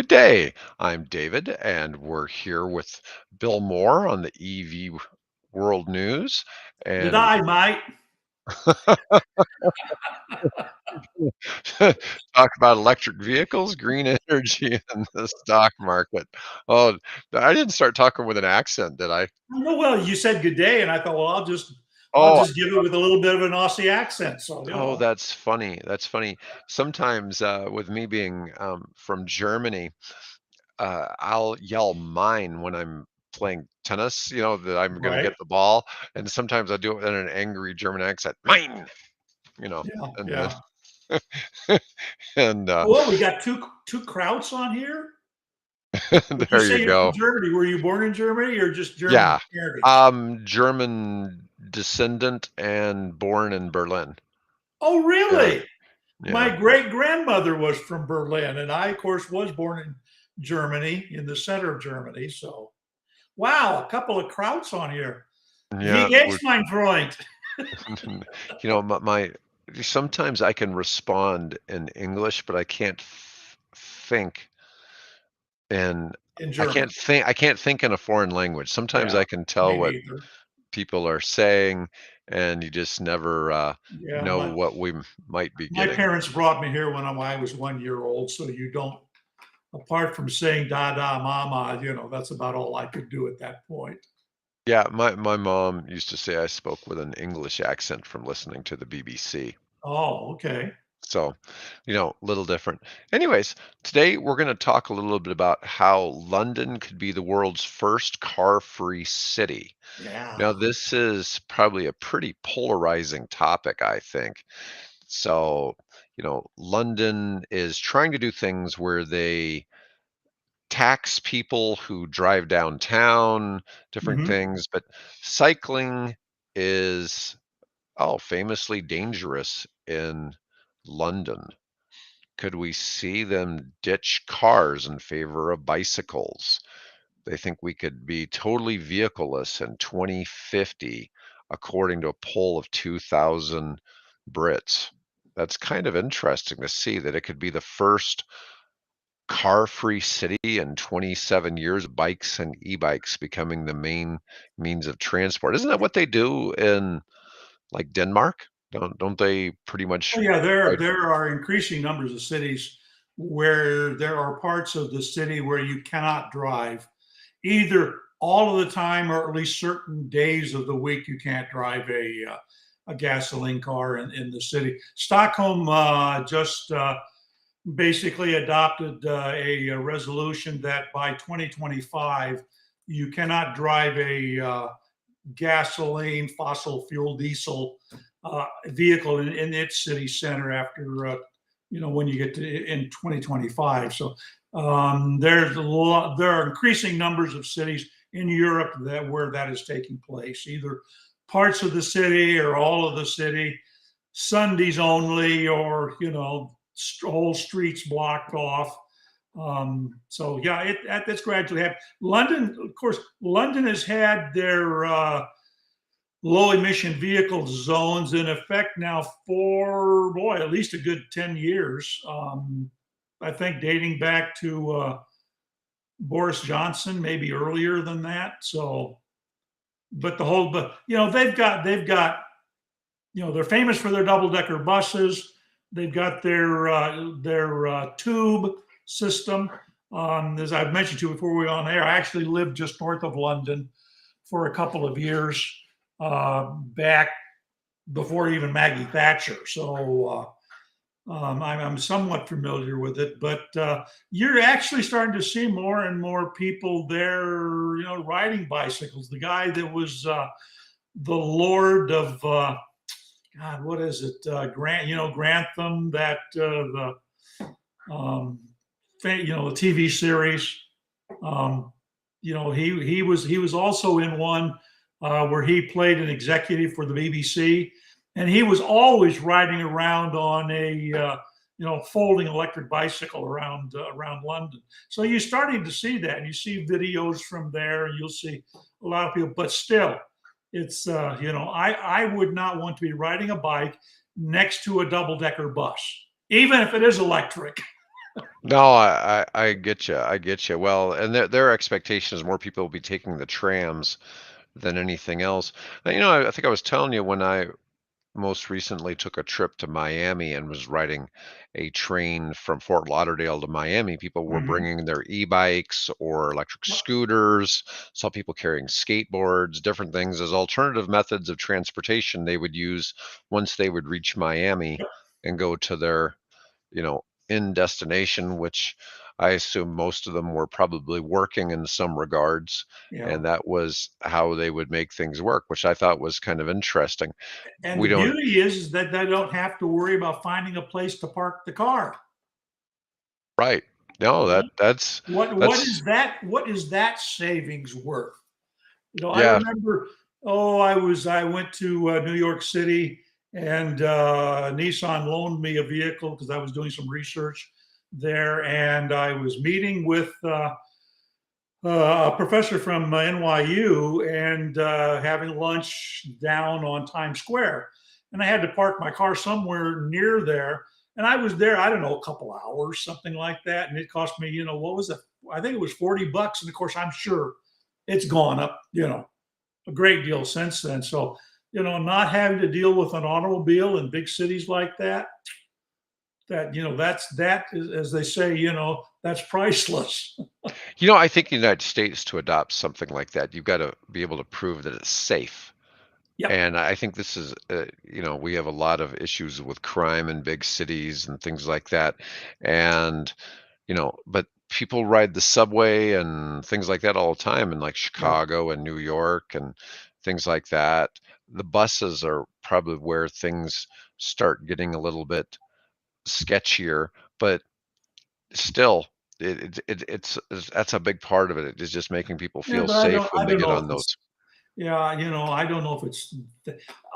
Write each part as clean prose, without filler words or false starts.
Good day. I'm David, and we're here with Bill Moore on the EV World News. Did And I, mate? talk about electric vehicles, green energy, and the stock market. Oh, I didn't start talking with an accent, did I? Oh, well, you said good day, and I thought, well, I'll Oh, just give it with a little bit of an Aussie accent. So, oh, that's funny. That's funny. Sometimes, with me being from Germany, I'll yell mine when I'm playing tennis, that I'm going to right? get the ball. And sometimes I do it in an angry German accent, mine, you know, Yeah, and yeah. then, and Well, we got two Krauts on here. Did you there you say you're from go. Germany? Were you born in Germany or just German Yeah. heritage? German descendant and born in Berlin. Oh, Yeah. really? Yeah. My great grandmother was from Berlin, and I, of course, was born in Germany, in the center of Germany. So, wow, a couple of Krauts on here. Wie Yeah. geht's, mein Freund? My sometimes I can respond in English, but I can't think and In I German. can't think in a foreign language. Sometimes Yeah, I can tell me what neither. people are saying, and you just never Yeah, know what we might be my getting. parents brought me here when I was 1 year old, so you don't. Apart from saying "da da mama," that's about all I could do at that point. Yeah, my mom used to say I spoke with an English accent from listening to the BBC. Oh, okay. So, a little different. Anyways, today we're going to talk a little bit about how London could be the world's first car-free city. Now, Yeah. this is probably a pretty polarizing topic, I think. So, London is trying to do things where they tax people who drive downtown, different Hmm. things, but cycling is, famously dangerous in London. Could we see them ditch cars in favor of bicycles? They think we could be totally vehicleless in 2050, according to a poll of 2,000 Brits. That's kind of interesting to see that it could be the first car-free city in 27 years, bikes and e-bikes becoming the main means of transport. Isn't that what they do in like Denmark? Don't they pretty Oh, much yeah. There ride? there are increasing numbers of cities where there are parts of the city where you cannot drive, either all of the time or at least certain days of the week. You can't drive a gasoline car in the city. Stockholm just basically adopted a resolution that by 2025, you cannot drive a gasoline, fossil fuel, diesel vehicle in its city center after, when you get to in 2025. So there are increasing numbers of cities in Europe where that is taking place, either parts of the city or all of the city, Sundays only, or whole streets blocked off. So yeah, that's gradually happening. London, of course, London has had their low emission vehicle zones in effect now for, boy, at least a good 10 years. I think dating back to Boris Johnson, maybe earlier than that. So, but they're famous for their double decker buses. They've got their tube system. As I've mentioned to you before we were on air, I actually lived just north of London for a couple of years back before even Maggie Thatcher. So I'm somewhat familiar with it, but you're actually starting to see more and more people there, riding bicycles. The guy that was the Lord of God, what is it? Grantham, that the um, the TV series. Um, he was also in one where he played an executive for the BBC, and he was always riding around on a folding electric bicycle around London. So you're starting to see that, and you see videos from there, and you'll see a lot of people. But still, it's I would not want to be riding a bike next to a double decker bus, even if it is electric. No, I get you. I get you. Well, and their expectation is more people will be taking the trams than anything else. I think I was telling you when I most recently took a trip to Miami and was riding a train from Fort Lauderdale to Miami. People were Mhm. bringing their e-bikes or electric scooters, saw people carrying skateboards, different things as alternative methods of transportation they would use once they would reach Miami and go to their, in destination, which I assume most of them were probably working in some regards. Yeah. And that was how they would make things work, which I thought was kind of interesting. And We the don't. beauty is that they don't have to worry about finding a place to park the car. Right. No, You know? What that's is that? What is that savings worth? I yeah, remember. I went to New York City, and Nissan loaned me a vehicle because I was doing some research there, and I was meeting with a professor from NYU and having lunch down on Times Square. And I had to park my car somewhere near there. And I was there, I don't know, a couple hours, something like that. And it cost me, what was it? I think it was $40. And of course, I'm sure it's gone up, a great deal since then. So, not having to deal with an automobile in big cities like that, that is, as they say, that's priceless. I think the United States to adopt something like that, you've got to be able to prove that it's safe. Yep. And I think this is, we have a lot of issues with crime in big cities and things like that. And, but people ride the subway and things like that all the time in like Yep. Chicago and New York and things like that. The buses are probably where things start getting a little bit sketchier, but still, it's that's a big part of it. It is just making people Yeah, feel but safe I when they don't get know if on it's those. Yeah, I don't know if it's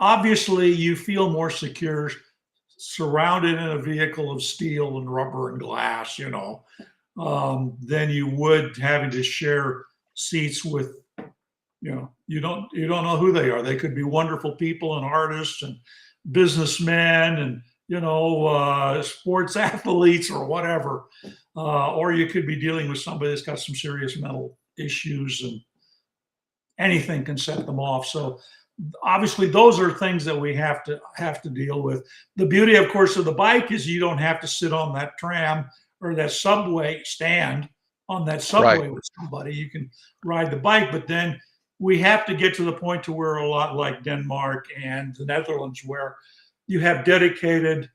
obviously you feel more secure surrounded in a vehicle of steel and rubber and glass, than you would having to share seats with, you don't know who they are. They could be wonderful people and artists and businessmen and sports athletes or whatever, or you could be dealing with somebody that's got some serious mental issues and anything can set them off. So obviously those are things that we have to deal with. The beauty, of course, of the bike is you don't have to sit on that tram or that subway stand on that Right, subway with somebody. You can ride the bike, but then we have to get to the point to where a lot like Denmark and the Netherlands, where you have dedicated,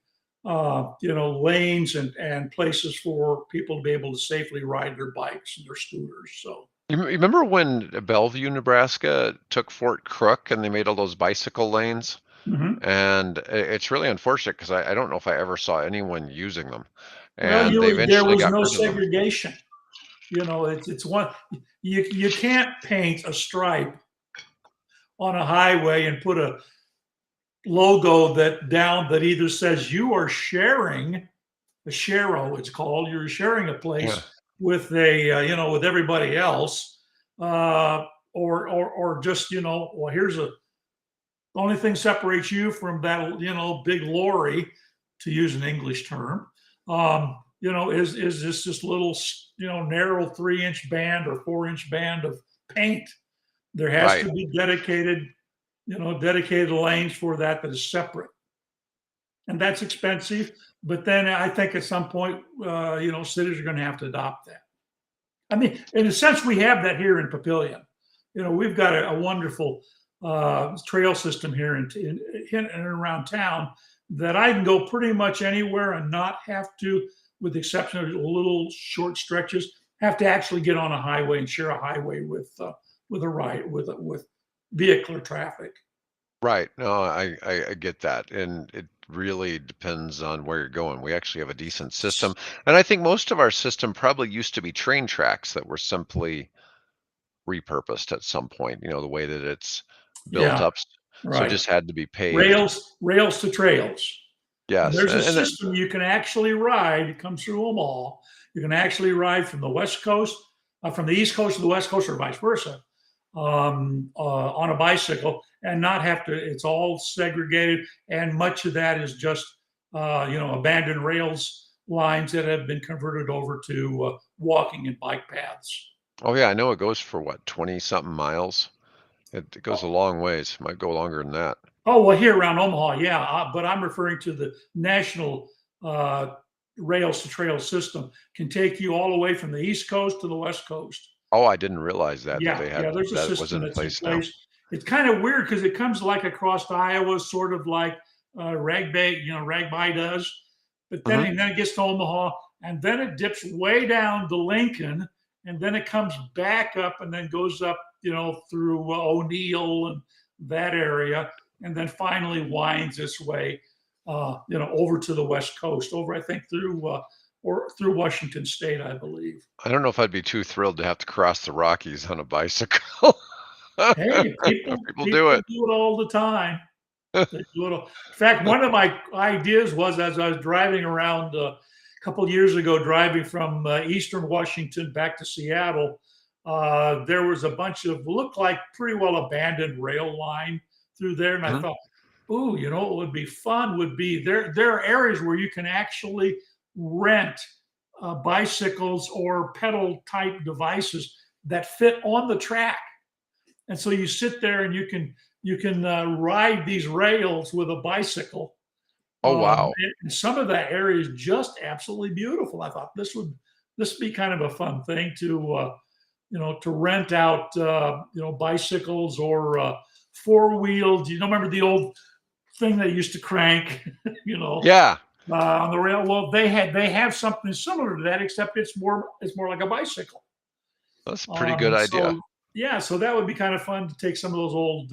lanes and places for people to be able to safely ride their bikes and their scooters. So you remember when Bellevue, Nebraska took Fort Crook and they made all those bicycle lanes? mhm. And it's really unfortunate because I don't know if I ever saw anyone using them, Well, and they there eventually was got no rid of them. segregation. It's one you can't paint a stripe on a highway and put a logo that either says you are sharing a sharo, it's called, you're sharing a Yeah, place with with everybody else, or just well, here's a the only thing separates you from that big lorry, to use an English term, is this little narrow 3-inch band or 4-inch band of paint. There has right, to be dedicated lanes for that is separate, and that's expensive. But then I think at some point, cities are going to have to adopt that. I mean, in a sense, we have that here in Papillion. We've got a wonderful trail system here in and around town that I can go pretty much anywhere and not have to, with the exception of little short stretches, have to actually get on a highway and share a highway with a ride with vehicular traffic. right. No, I get that, and it really depends on where you're going. We actually have a decent system, and I think most of our system probably used to be train tracks that were simply repurposed at some point. The way that it's built Yeah, up, so it right. just had to be paved. Rails to trails. And Yes, there's a and system you can actually ride. It comes through them all. You can actually ride from the West Coast, from the East Coast to the West Coast, or vice versa, on a bicycle, and not have to. It's all segregated, and much of that is just abandoned rails lines that have been converted over to walking and bike paths. Oh yeah, I know it goes for what, 20 something miles? It goes a long ways. Might go longer than that. Oh, well, here around Omaha, yeah, but I'm referring to the national uh, rails to trail system. Can take you all the way from the East Coast to the West Coast. Oh, I didn't realize that Yeah, they yeah, had there's a that was system in that's in place now. place. It's kind of weird because it comes like across Iowa, sort of like Ragbay does. But then, Hmm. and then it gets to Omaha, and then it dips way down to Lincoln, and then it comes back up and then goes up, through O'Neill and that area, and then finally winds its way, over to the West Coast, over I think through Washington State, I believe. I don't know if I'd be too thrilled to have to cross the Rockies on a bicycle. Hey, people People do people it. do it all the time. They do it all. In fact, one of my ideas was as I was driving around a couple of years ago, driving from Eastern Washington back to Seattle, there was a bunch of looked like pretty well abandoned rail line through there, and I Mhm. thought, ooh, what would be fun would be there are areas where you can actually rent bicycles or pedal type devices that fit on the track. And so you sit there and you can ride these rails with a bicycle. Oh, wow. And some of that area is just absolutely beautiful. I thought this would be kind of a fun thing to rent out bicycles or four wheeled. You don't remember the old thing they used to crank, you know, Yeah, on the rail? Well, they have something similar to that, except it's more like a bicycle. that's a pretty good idea. So yeah, so that would be kind of fun to take some of those old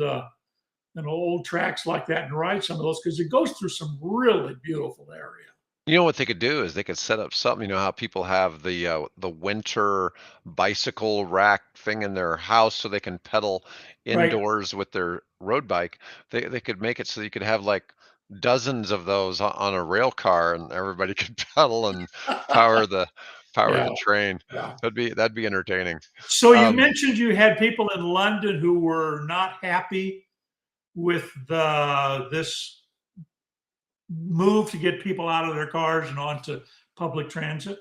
tracks like that and ride some of those because it goes through some really beautiful area. You know what they could do is they could set up something, how people have the winter bicycle rack thing in their house so they can pedal Right. indoors with their road bike. They could make it so you could have like dozens of those on a rail car and everybody could pedal and power the power Yeah, the train. yeah. That'd be entertaining. So you Um, mentioned you had people in London who were not happy with the this move to get people out of their cars and onto public transit.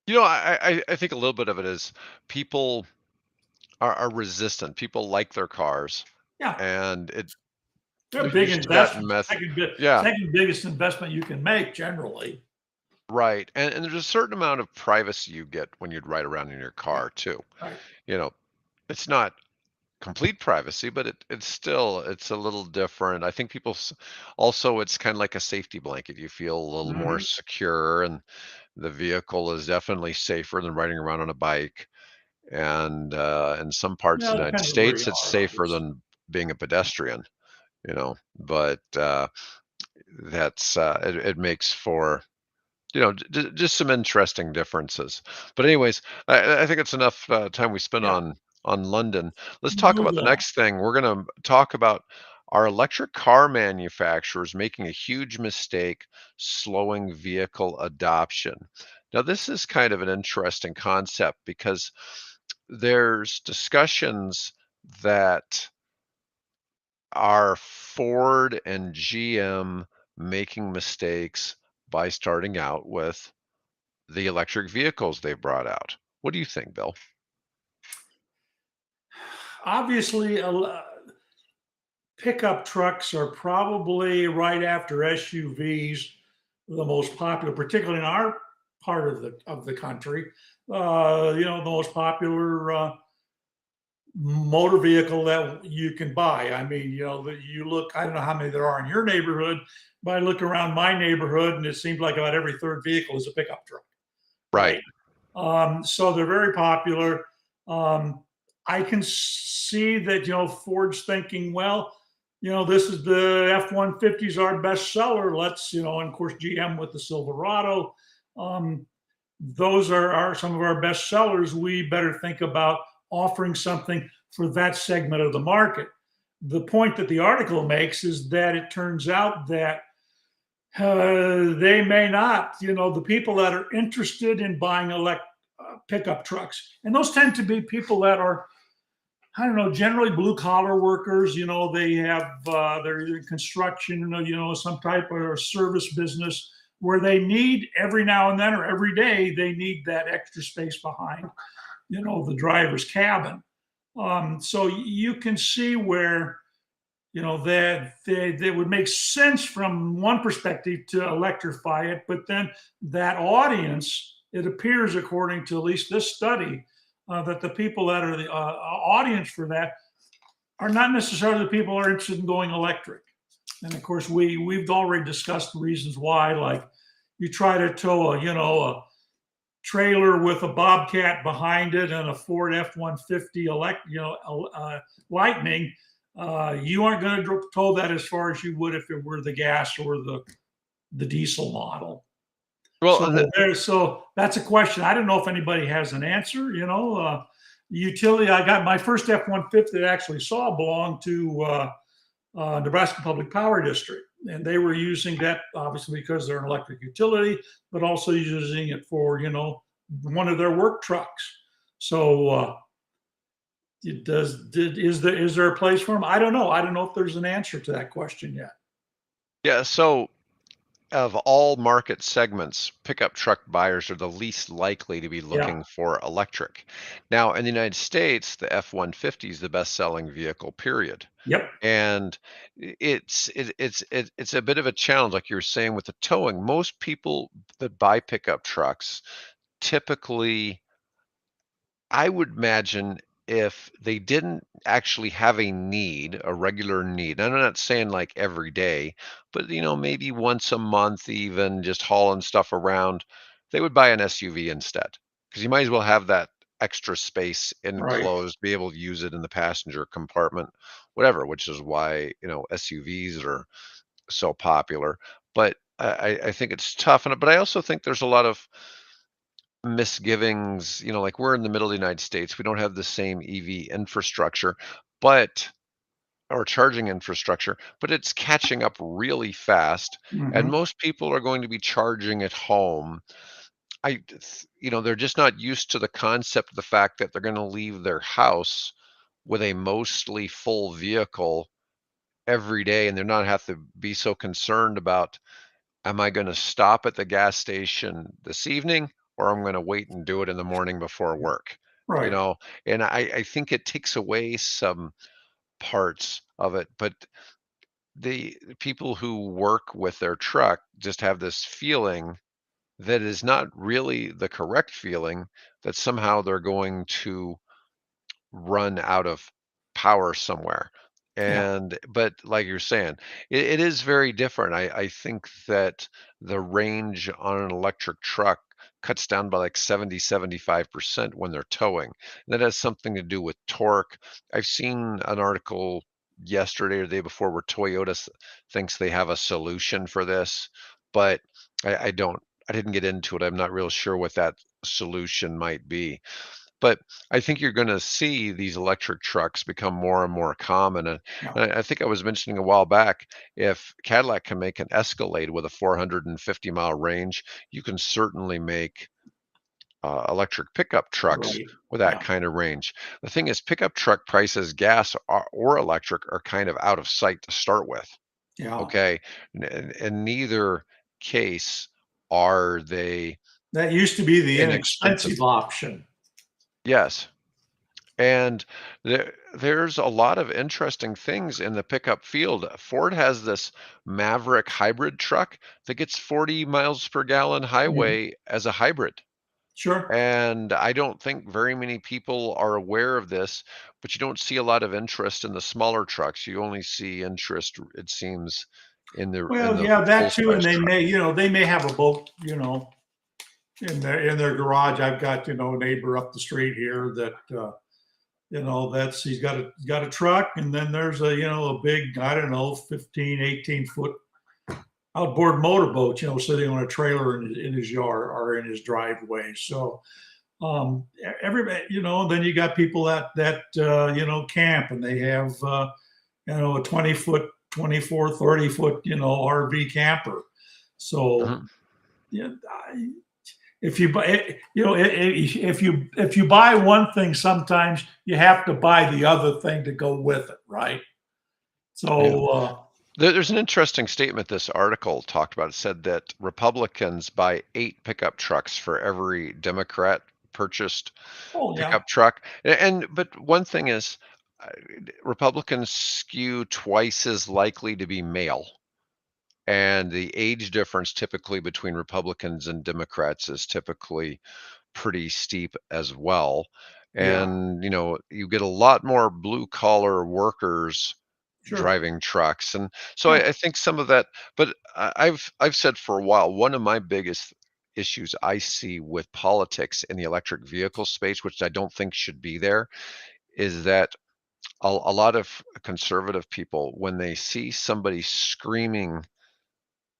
I think a little bit of it is people are resistant. People like their cars, Yeah, and they're there big used to be that investments. method. Yeah, Second biggest investment you can make generally. right. And there's a certain amount of privacy you get when you ride around in your Yeah, car too. right. You know, it's not complete privacy, but it's a little different. I think also it's kind of like a safety blanket. You feel a little more Mhm. secure, and the vehicle is definitely safer than riding around on a bike. And in some parts of Yeah, the United depends on where you States, it's are, safer obviously. than being a pedestrian. But it makes for just some interesting differences. But anyways, I think it's enough time we spent Yeah, on London. Let's talk move about the on. next thing. We're going to talk about our electric car manufacturers making a huge mistake slowing vehicle adoption. Now, this is kind of an interesting concept because there's discussions that are Ford and GM making mistakes by starting out with the electric vehicles they've brought out. What do you think, Bill? Obviously, pickup trucks are probably right after SUVs the most popular, particularly in our part of the country. The most popular motor vehicle that you can buy. I mean, that you look. I don't know how many there are in your neighborhood, but I look around my neighborhood, and it seems like about every third vehicle is a pickup truck. Right. Right. So they're very popular. Um, I can see that Ford's thinking, well, this is the F-150 is our best seller. Let's and of course GM with the Silverado. Um, those are some of our best sellers. We better think about offering something for that segment of the market. The point that the article makes is that it turns out that they may not, the people that are interested in buying pickup trucks, and those tend to be people that are, I don't know, generally blue collar workers. They have they're either in construction, some type of service business. where they need every now and then or every day, they need that extra space behind, the driver's cabin. So you can see where, that would make sense from one perspective to electrify it, but then that audience, it appears, according to at least this study, that the people that are the audience for that are not necessarily the people who are interested in going electric. And of course, we've already discussed the reasons why. Like, you try to tow a trailer with a Bobcat behind it and a Ford F-150 Lightning, you aren't going to tow that as far as you would if it were the gas or the diesel model. Well, So that's a question. I don't know if anybody has an answer. Utility. I got my first F-150 that I actually saw belonged to Nebraska Public Power District, and they were using that obviously because they're an electric utility, but also using it for one of their work trucks. So is there a place for them? I don't know. I don't know if there's an answer to that question yet. yeah. So of all market segments, pickup truck buyers are the least likely to be looking for electric. Now, in the United States, the F-150 is the best-selling vehicle, period. Yep. And it's a bit of a challenge, like you were saying, with the towing. Most people that buy pickup trucks typically, I would imagine, if they didn't actually have a regular need, and I'm not saying like every day, but maybe once a month, even just hauling stuff around, they would buy an SUV instead, because you might as well have that extra space Right. enclosed, be able to use it in the passenger compartment, whatever, which is why, SUVs are so popular. But I think it's tough, but I also think there's a lot of misgivings. Like, we're in the middle of the United States. We don't have the same EV infrastructure, but or charging infrastructure, but it's catching up really fast. And Mm-hmm. most people are going to be charging at home. They're just not used to the concept of the fact that they're going to leave their house with a mostly full vehicle every day, and they're not have to be so concerned about, am I going to stop at the gas station this evening, or I'm going to wait and do it in the morning before work? You Right. know, and I think it takes away some parts of it, but the people who work with their truck just have this feeling that is not really the correct feeling, that somehow they're going to run out of power somewhere. Yeah. But like you're saying, it is very different. I think that the range on an electric truck cuts down by like 75% when they're towing. And that has something to do with torque. I've seen an article yesterday or the day before where Toyota thinks they have a solution for this, but I don't. I didn't get into it. I'm not real sure what that solution might be. But I think you're going to see these electric trucks become more and more common. And, Yeah. and I think I was mentioning a while back, if Cadillac can make an Escalade with a 450-mile range, you can certainly make electric pickup trucks Right. with that Yeah. kind of range. The thing is, pickup truck prices, gas or electric, are kind of out of sight to start with. Yeah. Okay. In neither case are they That used to be the inexpensive. inexpensive option. Yes. And there's a lot of interesting things in the pickup field. Ford has this Maverick hybrid truck that gets 40 miles per gallon Mhm. highway as a hybrid. Sure. And I don't think very many people are aware of this, but you don't see a lot of interest in the smaller trucks. You only see interest, it seems, in the Well, yeah, that too, and full-size truck. they may have a boat, in their garage. I've got a neighbor up the street here that that's he's got a truck, and then there's a big, I don't know, 15, 18 foot outboard motorboat, sitting on a trailer in his yard or in his driveway. So everybody, and then you got people that camp, and they have a 20 foot, 24, 30 foot RV camper. So Mhm. yeah, if you buy, if you buy one thing, sometimes you have to buy the other thing to go with it, right? Yeah. So There's an interesting statement this article talked about. It said that Republicans buy 8 pickup trucks for every Democrat purchased Oh, yeah, pickup truck. But one thing is, uh, Republicans skew twice as likely to be male, and the age difference typically between Republicans and Democrats is typically pretty steep as well. yeah, And, you get a lot more blue collar workers sure, driving trucks. And so yeah, I think some of that, but I've said for a while, one of my biggest issues I see with politics in the electric vehicle space, which I don't think should be there, is that a lot of conservative people, when they see somebody screaming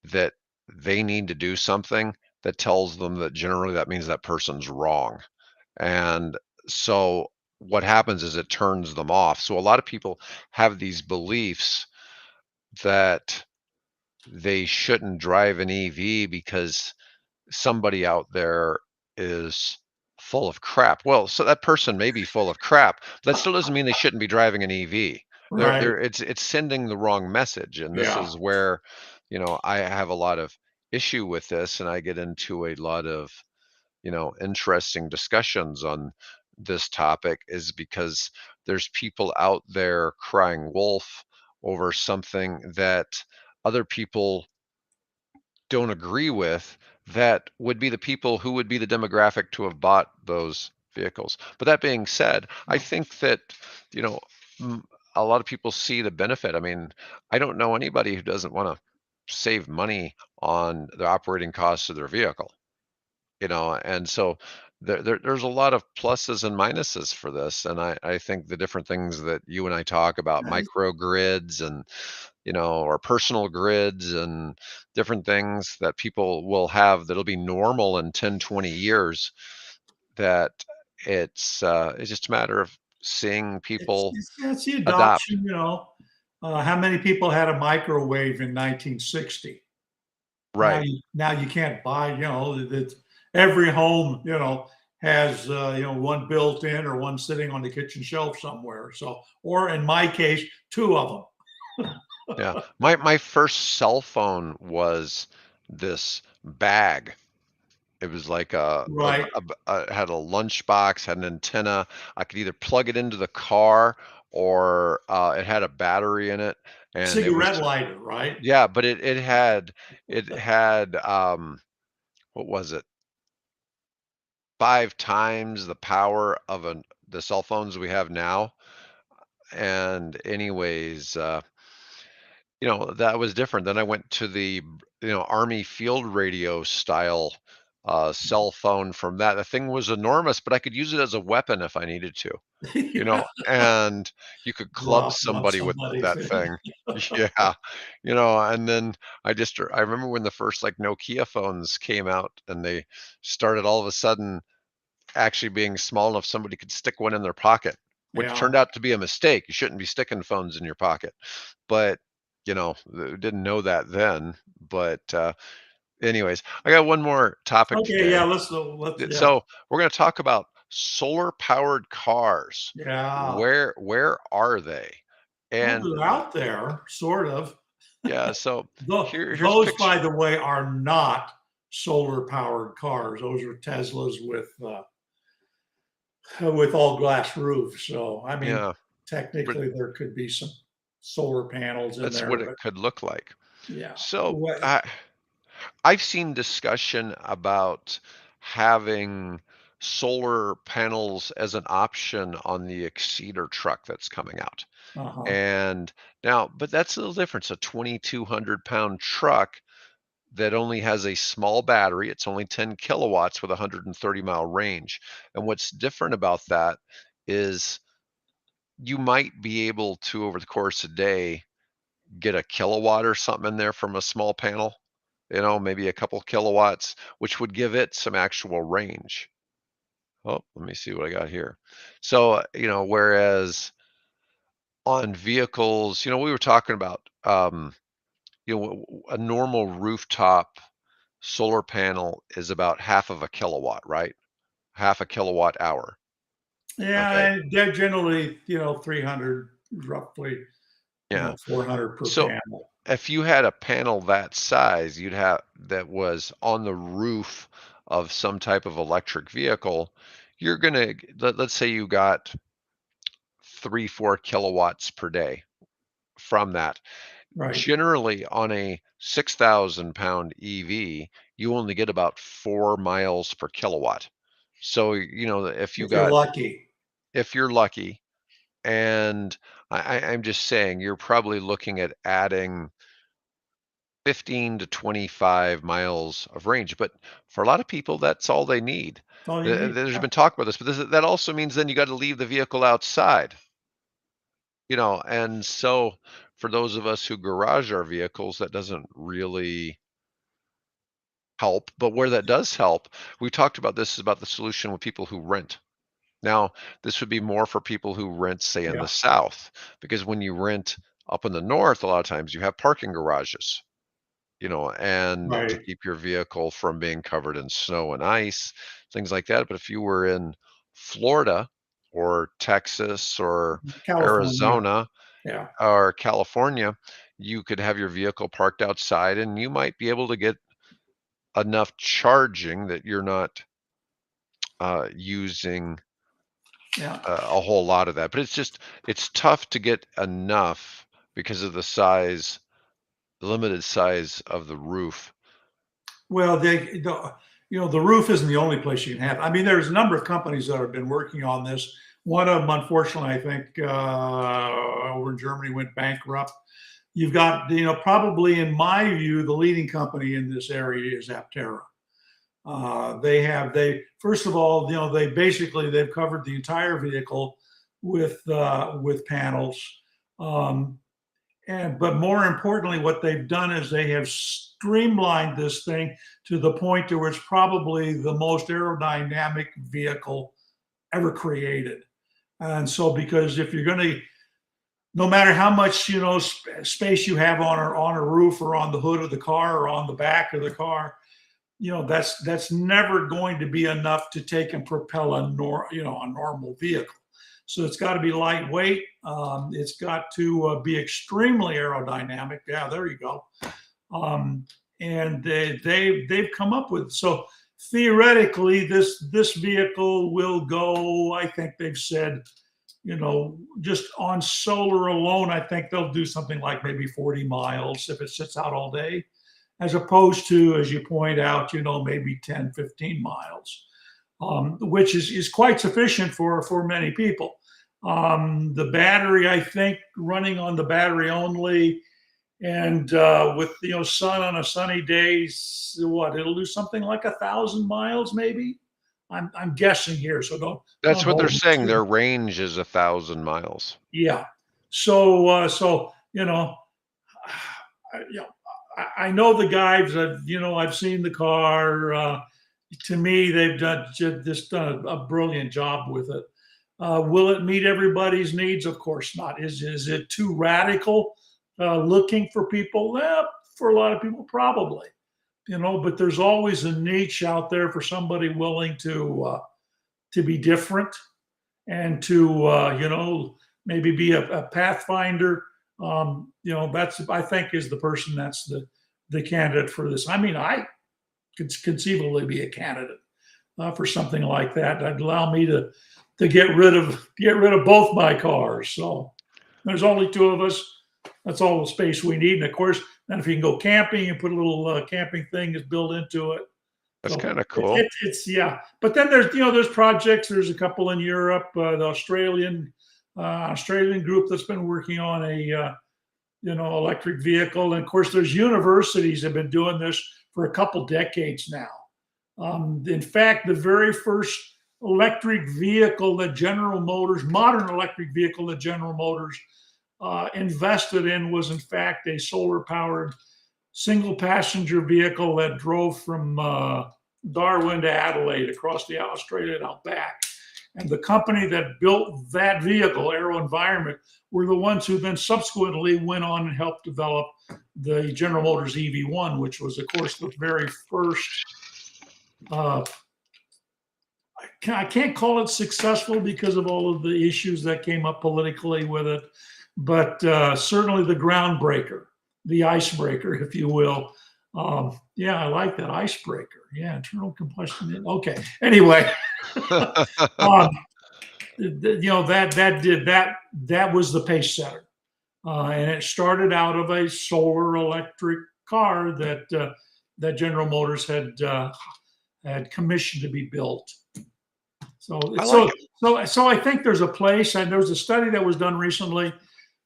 that they need to do something, that tells them that generally that means that person's wrong. And so what happens is it turns them off. So a lot of people have these beliefs that they shouldn't drive an EV because somebody out there is full of crap. Well, so that person may be full of crap. That still doesn't mean they shouldn't be driving an EV. right, It's sending the wrong message, and this yeah. is where, I have a lot of issue with this, and I get into a lot of, interesting discussions on this topic, is because there's people out there crying wolf over something that other people don't agree with, that would be the people who would be the demographic to have bought those vehicles. But that being said, I think that, you know, m- a lot of people see the benefit. I mean, I don't know anybody who doesn't want to save money on the operating costs of their vehicle, and so there's a lot of pluses and minuses for this. And I think the different things that you and I talk about, microgrids and, or personal grids and different things that people will have that'll be normal in 10, 20 years, that it's just a matter of seeing people It's the adopt. adoption, how many people had a microwave in 1960? Right. Now you can't buy, that every home, has, one built in or one sitting on the kitchen shelf somewhere. So, or in my case, two of them. Yeah. My first cell phone was this bag. It was like Right. had a lunchbox, had an antenna. I could either plug it into the car, or it had a battery in it, and it was, Cigarette lighter, right? yeah, but it had what was it? 5 times the power of the cell phones we have now. And anyways, that was different. Then I went to the, Army field radio style cell phone from that. The thing was enormous, but I could use it as a weapon if I needed to, Yeah. and you could club Drop on somebody with somebody's that thing. thing. Yeah. And then I remember when the first like Nokia phones came out, and they started all of a sudden actually being small enough somebody could stick one in their pocket, which Yeah. turned out to be a mistake. You shouldn't be sticking phones in your pocket. But, didn't know that then. But anyways, I got one more topic Okay. Yeah. today. Yeah. So we're going to talk about solar powered cars. Yeah. Where are they? Well, And they're out there, sort of. yeah, so here's a Those, picture. by the way, are not solar powered cars. Those are Teslas with all glass roofs. So, I mean, Yeah, but technically there could be some solar panels in that's there, what it but could look like. yeah. So What? I've seen discussion about having solar panels as an option on the Exceeder truck that's coming out. Uh-huh. And now, but that's a little different. It's a 2,200-pound truck that only has a small battery. It's only 10 kilowatts with a 130-mile range. And what's different about that is you might be able to, over the course of a day, get a kilowatt or something in there from a small panel, maybe a couple kilowatts, which would give it some actual range. Oh, let me see what I got here. So, whereas on vehicles, we were talking about, a normal rooftop solar panel is about half of a kilowatt, right? Half a kilowatt hour. Okay. Yeah, they're generally, 300, roughly, Yeah. 400 per So panel. if you had a panel that size, you'd have that was on the roof of some type of electric vehicle, you're gonna let's say you got 3, 4 kilowatts per day from that. Right. Generally, on a 6,000 pound EV, you only get about 4 miles per kilowatt. So, if you If you're got, lucky. if you're lucky, and I'm just saying, you're probably looking at adding 15 to 25 miles of range. But for a lot of people, that's all they need. That's all you need. There's Yeah. been talk about this, but that also means then you got to leave the vehicle outside. And so for those of us who garage our vehicles, that doesn't really help. But where that does help, we talked about this, is about the solution with people who rent. Now, this would be more for people who rent, say, in the Yeah. south, because when you rent up in the north, a lot of times you have parking garages, and to Right. keep your vehicle from being covered in snow and ice, things like that. But if you were in Florida or Texas or California. Arizona Yeah. or California, you could have your vehicle parked outside and you might be able to get enough charging that you're not using Yeah. a whole lot of that. But it's tough to get enough because of the limited size of the roof. Well, the roof isn't the only place you can have. I mean, there's a number of companies that have been working on this. One of them, unfortunately, I think over in Germany went bankrupt. You've got, probably in my view, the leading company in this area is Aptera. They first of all, they've covered the entire vehicle with panels. Um, but more importantly, what they've done is they have streamlined this thing to the point to where it's probably the most aerodynamic vehicle ever created. And so, because if you're going to, no matter how much space you have on a roof or on the hood of the car or on the back of the car, that's never going to be enough to take and propel a normal vehicle. So it's got to be lightweight. It's got to be extremely aerodynamic. Yeah, there you go. And they've come up with, so theoretically this vehicle will go. I think they've said, just on solar alone, I think they'll do something like maybe 40 miles if it sits out all day, as opposed to, as you point out, maybe 10, 15 miles, which is quite sufficient for many people. The battery, I think, running on the battery only, and with sun on a sunny day, it'll do something like 1,000 miles, maybe. I'm guessing here, so don't That's what they're hold me saying. to it. Their range is 1,000 miles. Yeah. So I know the guys. I've seen the car. To me, they've just done a brilliant job with it. Will it meet everybody's needs? Of course not. Is it too radical looking for people? For a lot of people, probably. But there's always a niche out there for somebody willing to be different and to maybe be a pathfinder. That's, I think, is the person that's the candidate for this. I mean, I could conceivably be a candidate for something like that. That'd allow me to get rid of both my cars. So there's only two of us. That's all the space we need. And of course, then if you can go camping and put a little camping thing is built into it. That's So kind of cool. it's yeah. But then there's projects. There's a couple in Europe. The Australian group that's been working on a electric vehicle. And of course, there's universities that have been doing this for a couple decades now. In fact, the very first electric vehicle that modern electric vehicle that General Motors invested in was in fact a solar powered single passenger vehicle that drove from Darwin to Adelaide across the Australian outback. And the company that built that vehicle, Aero Environment, were the ones who then subsequently went on and helped develop the General Motors EV1, which was, of course, the very first. I can't call it successful because of all of the issues that came up politically with it, but certainly the groundbreaker. the icebreaker, if you will. Yeah, I like that icebreaker. Yeah, internal combustion. Okay. Anyway, um, that was the pace setter, and it started out of a solar electric car that General Motors had commissioned to be built. So I like so it. so I think there's a place, and there was a study that was done recently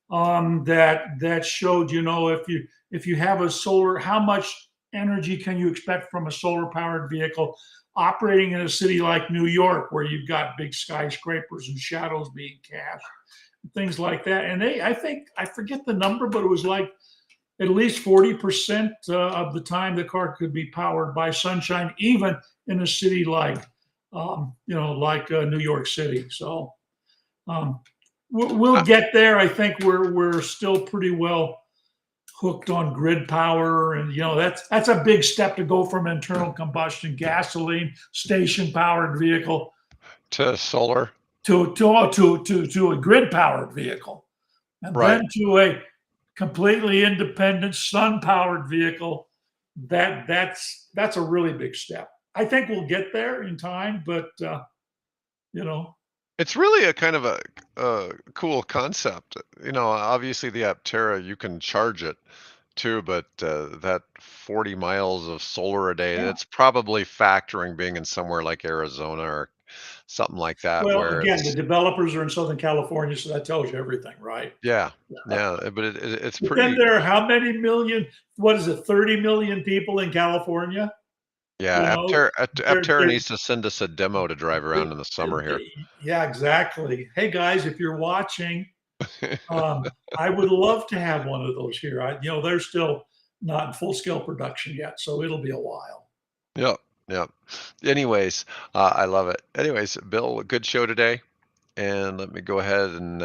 that showed, if you have a solar, how much energy can you expect from a solar powered vehicle operating in a city like New York, where you've got big skyscrapers and shadows being cast, things like that. And I think, I forget the number, but it was like at least 40% of the time the car could be powered by sunshine, even in a city like New York City. So um, we'll Uh, get there. I think we're still pretty well hooked on grid power, and that's a big step to go from internal combustion gasoline station powered vehicle to solar, to a grid powered vehicle, and right? then to a completely independent sun powered vehicle. That's a really big step. I think we'll get there in time, but you know, It's really a kind of a cool concept. Obviously the Aptera, you can charge it too, but that 40 miles of solar a day, yeah. that's probably factoring being in somewhere like Arizona or something like that, Well, where again, the it's, developers are in Southern California, so that tells you everything, right? yeah, yeah, but it's But then pretty, there are how many million? What is it? 30 million people in California. You yeah, know, Aptera needs to send us a demo to drive around in the summer here. yeah, exactly. Hey guys, if you're watching, I would love to have one of those here. They're still not in full scale production yet, so it'll be a while. Yep, yep. Anyways, I love it. Anyways, Bill, good show today, and let me go ahead and